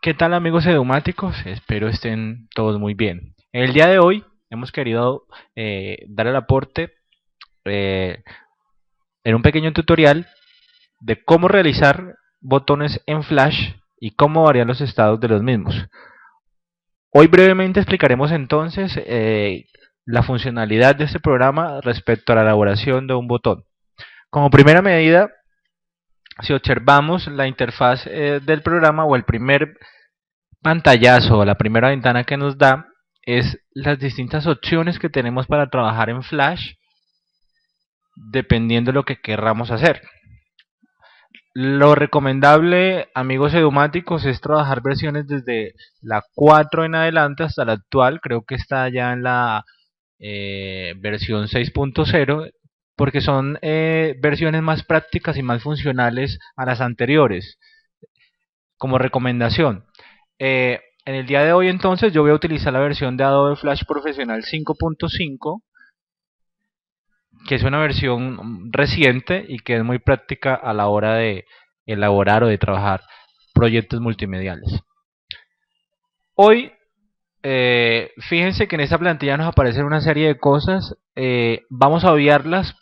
¿Qué tal amigos edumáticos? Espero estén todos muy bien. El día de hoy hemos querido dar el aporte eh, en un pequeño tutorial de cómo realizar botones en Flash y cómo variar los estados de los mismos. Hoy brevemente explicaremos entonces la funcionalidad de este programa respecto a la elaboración de un botón. Como primera medida, si observamos la interfaz del programa o el primer pantallazo, la primera ventana que nos da es las distintas opciones que tenemos para trabajar en Flash dependiendo de lo que querramos hacer. Lo recomendable, amigos edumáticos, es trabajar versiones desde la 4 en adelante hasta la actual. Creo que está ya en la versión 6.0 porque son versiones más prácticas y más funcionales a las anteriores. Como recomendación, en el día de hoy entonces yo voy a utilizar la versión de Adobe Flash Profesional 5.5, que es una versión reciente y que es muy práctica a la hora de elaborar o de trabajar proyectos multimediales. Hoy, fíjense que en esta plantilla nos aparecen una serie de cosas, vamos a obviarlas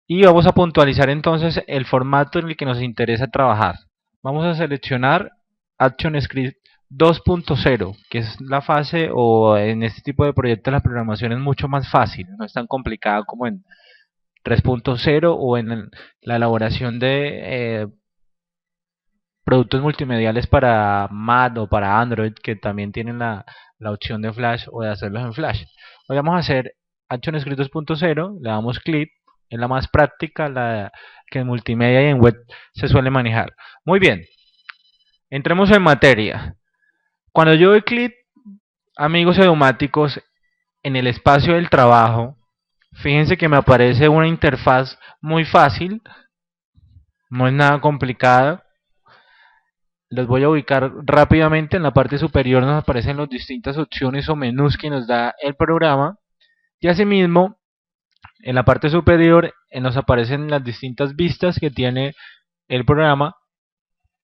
y vamos a puntualizar entonces el formato en el que nos interesa trabajar. Vamos a seleccionar ActionScript 2.0, que es la fase, o en este tipo de proyectos la programación es mucho más fácil, no es tan complicada como en 3.0 o en la elaboración de productos multimediales para Mac o para Android, que también tienen la opción de Flash o de hacerlos en Flash. Hoy vamos a hacer ActionScript 2.0, le damos clic, es la más práctica, la que en multimedia y en web se suele manejar. Muy bien, entremos en materia. Cuando yo doy clic, amigos edumáticos, en el espacio del trabajo, fíjense que me aparece una interfaz muy fácil, no es nada complicada. Los voy a ubicar rápidamente. En la parte superior nos aparecen las distintas opciones o menús que nos da el programa. Y asimismo, en la parte superior nos aparecen las distintas vistas que tiene el programa,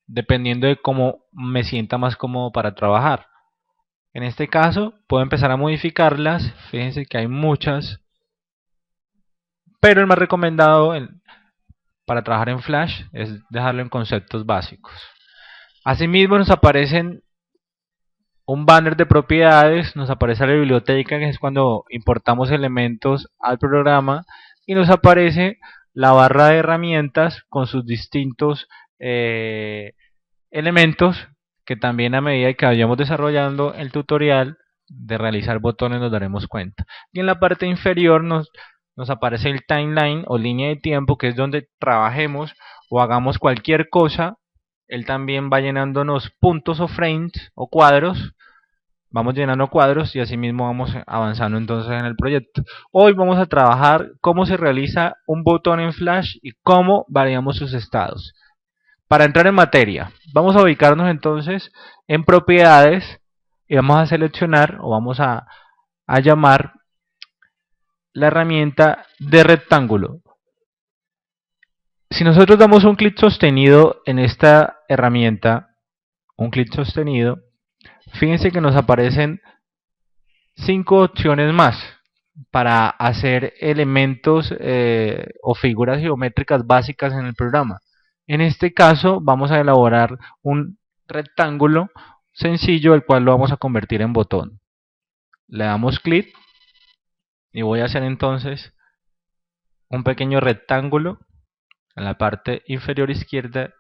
dependiendo de cómo me sienta más cómodo para trabajar. En este caso, puedo empezar a modificarlas. Fíjense que hay muchas, pero el más recomendado para trabajar en Flash es dejarlo en conceptos básicos. Asimismo, nos aparecen un banner de propiedades, nos aparece la biblioteca, que es cuando importamos elementos al programa, y nos aparece la barra de herramientas con sus distintos elementos, que también a medida que vayamos desarrollando el tutorial de realizar botones nos daremos cuenta. Y en la parte inferior nos aparece el timeline o línea de tiempo, que es donde trabajemos o hagamos cualquier cosa. Él también va llenándonos puntos o frames o cuadros. Vamos llenando cuadros y así mismo vamos avanzando entonces en el proyecto. Hoy vamos a trabajar cómo se realiza un botón en Flash y cómo variamos sus estados. Para entrar en materia, vamos a ubicarnos entonces en propiedades y vamos a seleccionar o vamos a llamar la herramienta de rectángulo. Si nosotros damos un clic sostenido en esta herramienta, un clic sostenido, fíjense que nos aparecen 5 opciones más para hacer elementos o figuras geométricas básicas en el programa. En este caso vamos a elaborar un rectángulo sencillo, el cual lo vamos a convertir en botón. Le damos clic y voy a hacer entonces un pequeño rectángulo en la parte inferior izquierda,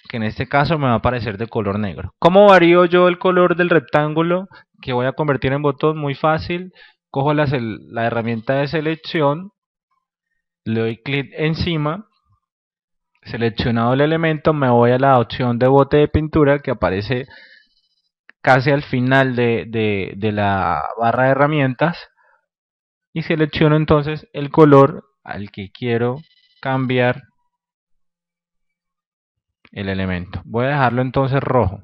que en este caso me va a aparecer de color negro. ¿Cómo varío yo el color del rectángulo que voy a convertir en botón? Muy fácil. Cojo la herramienta de selección, le doy clic encima, seleccionado el elemento, me voy a la opción de bote de pintura que aparece casi al final de la barra de herramientas y selecciono entonces el color al que quiero cambiar el elemento. Voy a dejarlo entonces rojo.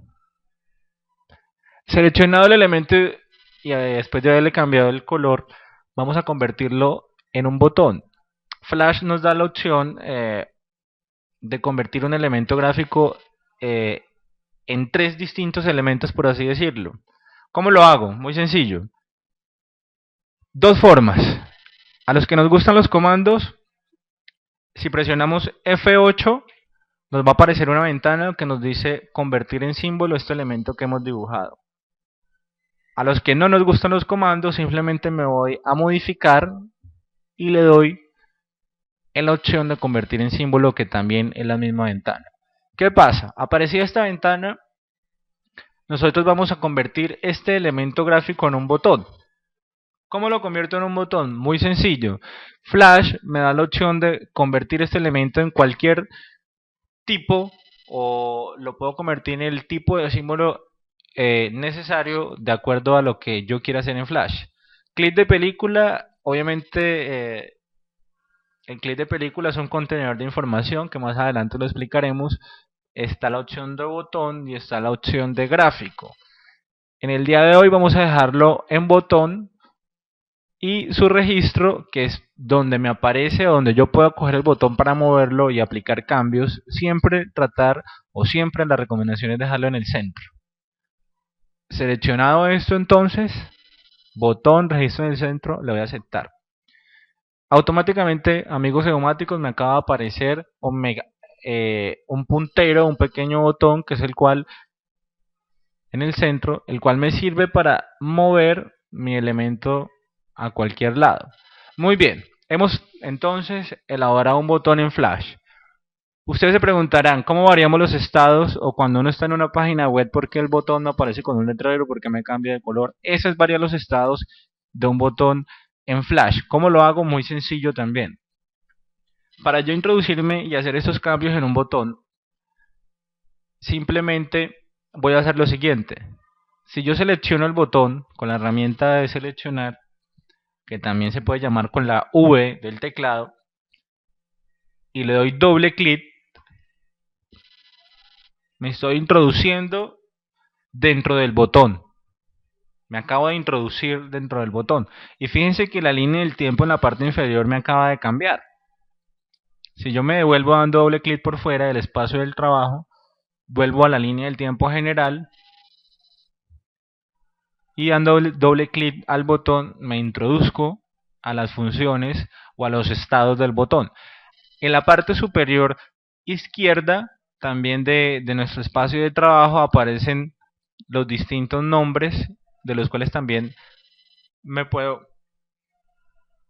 Seleccionado el elemento y después de haberle cambiado el color, vamos a convertirlo en un botón. Flash nos da la opción de convertir un elemento gráfico en tres distintos elementos, por así decirlo. ¿Cómo lo hago? Muy sencillo. Dos formas. A los que nos gustan los comandos, si presionamos F8, nos va a aparecer una ventana que nos dice convertir en símbolo este elemento que hemos dibujado. A los que no nos gustan los comandos, simplemente me voy a modificar y le doy en la opción de convertir en símbolo, que también es la misma ventana. ¿Qué pasa? Aparecida esta ventana, nosotros vamos a convertir este elemento gráfico en un botón. ¿Cómo lo convierto en un botón? Muy sencillo. Flash me da la opción de convertir este elemento en cualquier tipo, o lo puedo convertir en el tipo de símbolo necesario de acuerdo a lo que yo quiera hacer en Flash. Clip de película, obviamente el clip de película es un contenedor de información que más adelante lo explicaremos. Está la opción de botón y está la opción de gráfico. En el día de hoy vamos a dejarlo en botón, y su registro, que es donde me aparece, donde yo puedo coger el botón para moverlo y aplicar cambios, siempre tratar, o siempre la recomendación es dejarlo en el centro. Seleccionado esto, entonces, botón, registro en el centro, le voy a aceptar. Automáticamente, amigos neumáticos, me acaba de aparecer un puntero, un pequeño botón, que es el cual, en el centro, el cual me sirve para mover mi elemento a cualquier lado. Muy bien, hemos entonces elaborado un botón en Flash. Ustedes se preguntarán, ¿cómo variamos los estados? O cuando uno está en una página web, ¿por qué el botón no aparece con un letrero? ¿Por qué me cambia de color? Eso es variar los estados de un botón en Flash. ¿Cómo lo hago? Muy sencillo también. Para yo introducirme y hacer esos cambios en un botón, simplemente voy a hacer lo siguiente. Si yo selecciono el botón con la herramienta de seleccionar, que también se puede llamar con la V del teclado, y le doy doble clic, me estoy introduciendo dentro del botón. Me acabo de introducir dentro del botón. Y fíjense que la línea del tiempo en la parte inferior me acaba de cambiar. Si yo me devuelvo dando doble clic por fuera del espacio del trabajo, vuelvo a la línea del tiempo general, y dando doble clic al botón me introduzco a las funciones o a los estados del botón. En la parte superior izquierda también de nuestro espacio de trabajo aparecen los distintos nombres, de los cuales también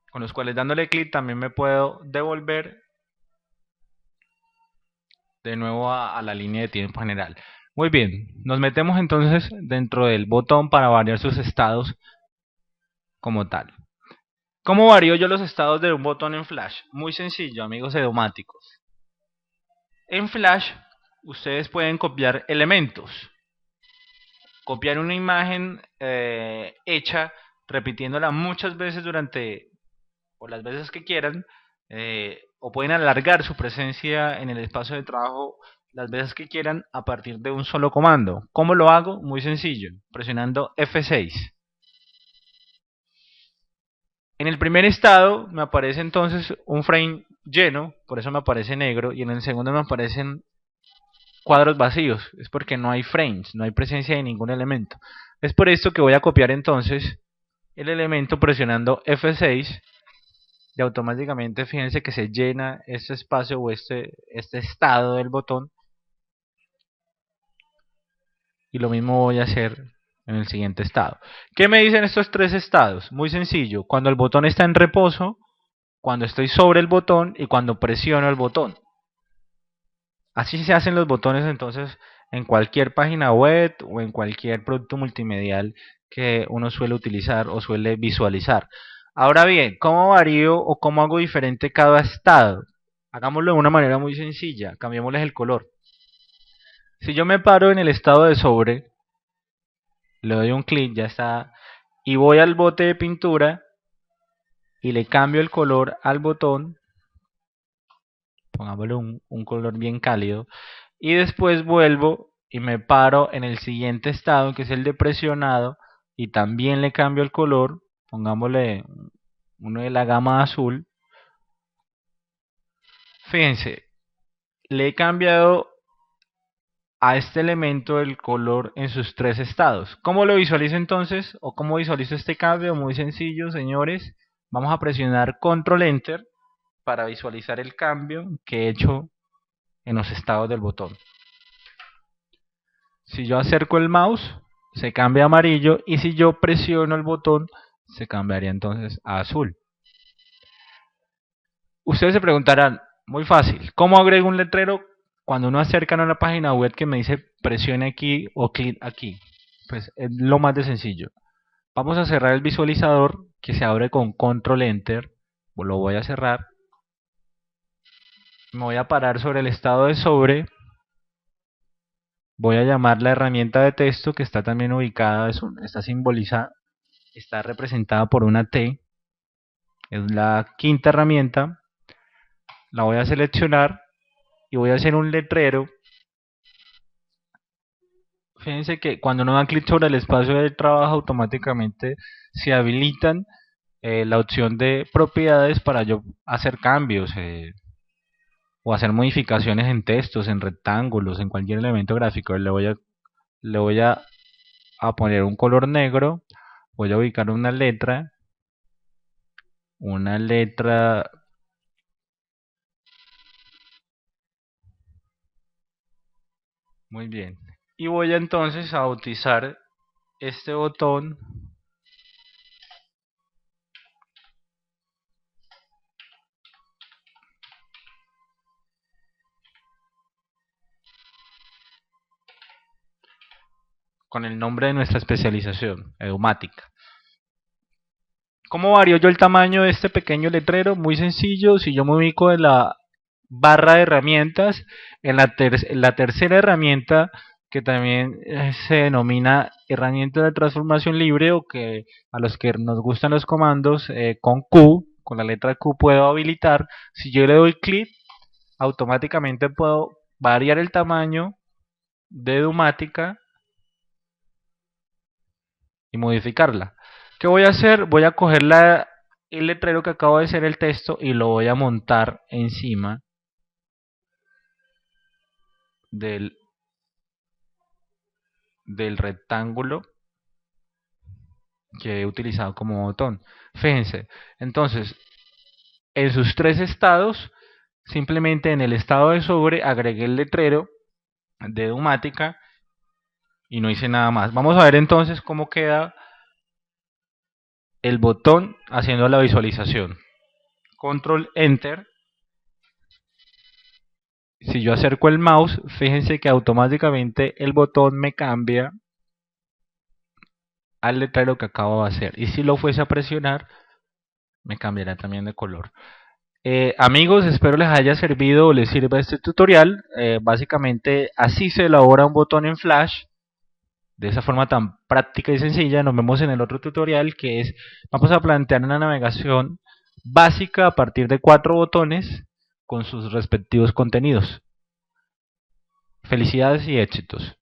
con los cuales dándole clic también me puedo devolver de nuevo a la línea de tiempo general. Muy bien, nos metemos entonces dentro del botón para variar sus estados como tal. ¿Cómo varío yo los estados de un botón en Flash? Muy sencillo, amigos edumáticos. En Flash ustedes pueden copiar elementos. Copiar una imagen hecha, repitiéndola muchas veces durante, o las veces que quieran, o pueden alargar su presencia en el espacio de trabajo las veces que quieran a partir de un solo comando. ¿Cómo lo hago? Muy sencillo, presionando F6. En el primer estado me aparece entonces un frame lleno, por eso me aparece negro, y en el segundo me aparecen cuadros vacíos, es porque no hay frames, no hay presencia de ningún elemento. Es por esto que voy a copiar entonces el elemento presionando F6, y automáticamente fíjense que se llena este espacio o este estado del botón, y lo mismo voy a hacer en el siguiente estado. ¿Qué me dicen estos tres estados? Muy sencillo, cuando el botón está en reposo, cuando estoy sobre el botón y cuando presiono el botón. Así se hacen los botones entonces en cualquier página web o en cualquier producto multimedial que uno suele utilizar o suele visualizar. Ahora bien, ¿cómo varío o cómo hago diferente cada estado? Hagámoslo de una manera muy sencilla, cambiémosles el color. Si yo me paro en el estado de sobre, le doy un clic, ya está, y voy al bote de pintura y le cambio el color al botón, pongámosle un color bien cálido, y después vuelvo y me paro en el siguiente estado, que es el de presionado, y también le cambio el color, pongámosle uno de la gama azul. Fíjense, le he cambiado a este elemento del color en sus tres estados. ¿Cómo lo visualizo entonces? ¿O cómo visualizo este cambio? Muy sencillo, señores. Vamos a presionar Control Enter para visualizar el cambio que he hecho en los estados del botón. Si yo acerco el mouse, se cambia a amarillo, y si yo presiono el botón, se cambiaría entonces a azul. Ustedes se preguntarán, muy fácil, ¿cómo agrego un letrero cuando uno acerca a una página web que me dice presione aquí o clic aquí? Pues es lo más de sencillo. Vamos a cerrar el visualizador que se abre con Control Enter. Lo voy a cerrar. Me voy a parar sobre el estado de sobre. Voy a llamar la herramienta de texto que está también ubicada, está simbolizada, está representada por una T. Es la quinta herramienta. La voy a seleccionar y voy a hacer un letrero. Fíjense que cuando uno da clic sobre el espacio de trabajo, automáticamente se habilitan la opción de propiedades para yo hacer cambios o hacer modificaciones en textos, en rectángulos, en cualquier elemento gráfico. Le voy a poner un color negro, voy a ubicar una letra muy bien, y voy entonces a bautizar este botón con el nombre de nuestra especialización, Edumática. ¿Cómo varío yo el tamaño de este pequeño letrero? Muy sencillo. Si yo me ubico en la barra de herramientas, en la tercera herramienta, que también se denomina herramienta de transformación libre, o que a los que nos gustan los comandos, con Q, con la letra Q puedo habilitar. Si yo le doy clic, automáticamente puedo variar el tamaño de Edumática y modificarla. ¿Qué voy a hacer? Voy a coger el letrero que acabo de hacer el texto y lo voy a montar encima del, del rectángulo que he utilizado como botón. Fíjense, entonces, en sus tres estados, simplemente en el estado de sobre agregué el letrero de Edumática y no hice nada más. Vamos a ver entonces cómo queda el botón haciendo la visualización. Control Enter. Si yo acerco el mouse, fíjense que automáticamente el botón me cambia al letrero que acabo de hacer. Y si lo fuese a presionar, me cambiará también de color. Amigos, espero les haya servido o les sirva este tutorial. Básicamente así se elabora un botón en Flash, de esa forma tan práctica y sencilla. Nos vemos en el otro tutorial, que es, vamos a plantear una navegación básica a partir de 4 botones con sus respectivos contenidos. Felicidades y éxitos.